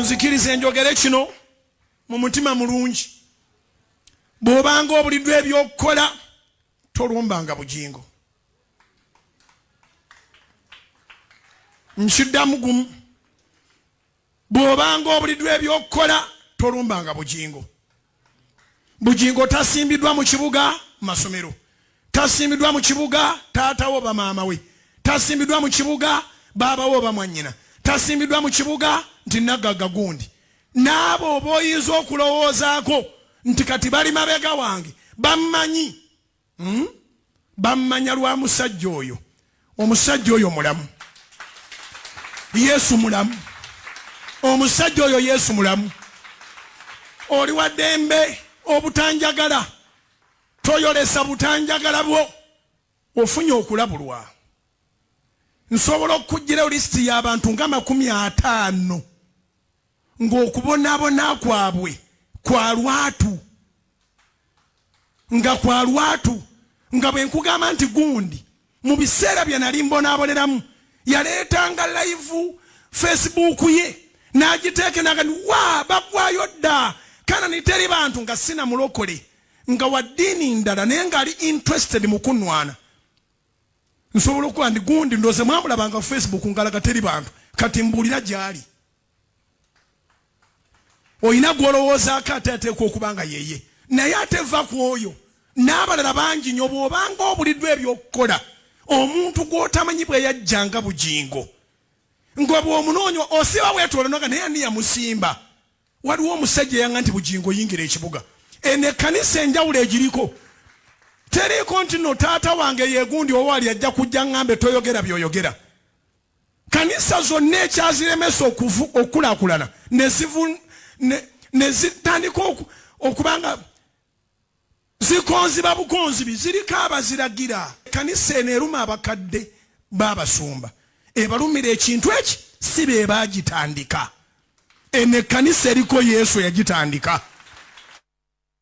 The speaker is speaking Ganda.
munzikirize njogere kino mu mutima mulungi. Bw'obanga obuliddwa ebyokukola tolumbanga bugingo. Nkiddamu gumu. Bw'obanga obuliddwa ebyokukola tolumbanga bugingo. Bugingo tasimbiddwa mu kibuga masomero. Tasimbiddwa mu kibuga taatawo ba maama we. Tasimbiddwa mu kibuga baabawo ba mwannyina. Tasimbiddwa mu kibuga nti nagagga gundi. N'abo oba oyinza okulowoozaako nti kati bali mabega wange bammanyi. Bammanya lwa musajja oyo. Omusajja oyo mulamu. Yesu mulamu. Omusajja oyo Yesu mulamu. Oli wa ddembe obutanjagala. Toyolesa butanjagala bwo. Ofunye okulabulwa. Nsobola okujjirayo lisiti y'abantu nga 50 ng'okubonaabona kwabwe kwa lwatu. Nga kwa lwatu. Nga bwe nkugamba nti gundi mu biseera bye nali mbonaaboneramu yaleetanga live Facebook ye n'agiteeke n'agandi wa bagwayo dda kana niteri bantu nga sina mulokole nga wa ddiini ndala naye ng'ali interested mu kunnwana. Nsobola okuba ndi gundi ndoze mwamulabanga ku Facebook ngalaga teri bantu kati mbuulira gy'ali. Oyina gw'olowoozaako ateeteeka okubanga yeye naye ateva ku oyo n'abalala bangi nnyo. Bw'obanga obuliddwa ebyokukola omuntu gw'otamanyi bwe yajjanga bugingo nga bw'omunoonya osiba bwetolonaga naye ani yamusimba. Waliwo omusajja eyanga nti bugingo yingira ekibuga. Eno ekkanisa enjawulo egiriko teriiko nti no taata wange yegundi owaali ajja kujja ngambe toyogera byoyogera. Kanisa zonna ekyaziremesa okukulaakulana ne zitandika okubanga zikonziba bukonzibi ziriko abaziragira. Kanisa eno eruma abakadde baabasumba. Ebalumira ekintu eki si be baagitandika. Eno ekkanisa eriko Yesu yagitandika.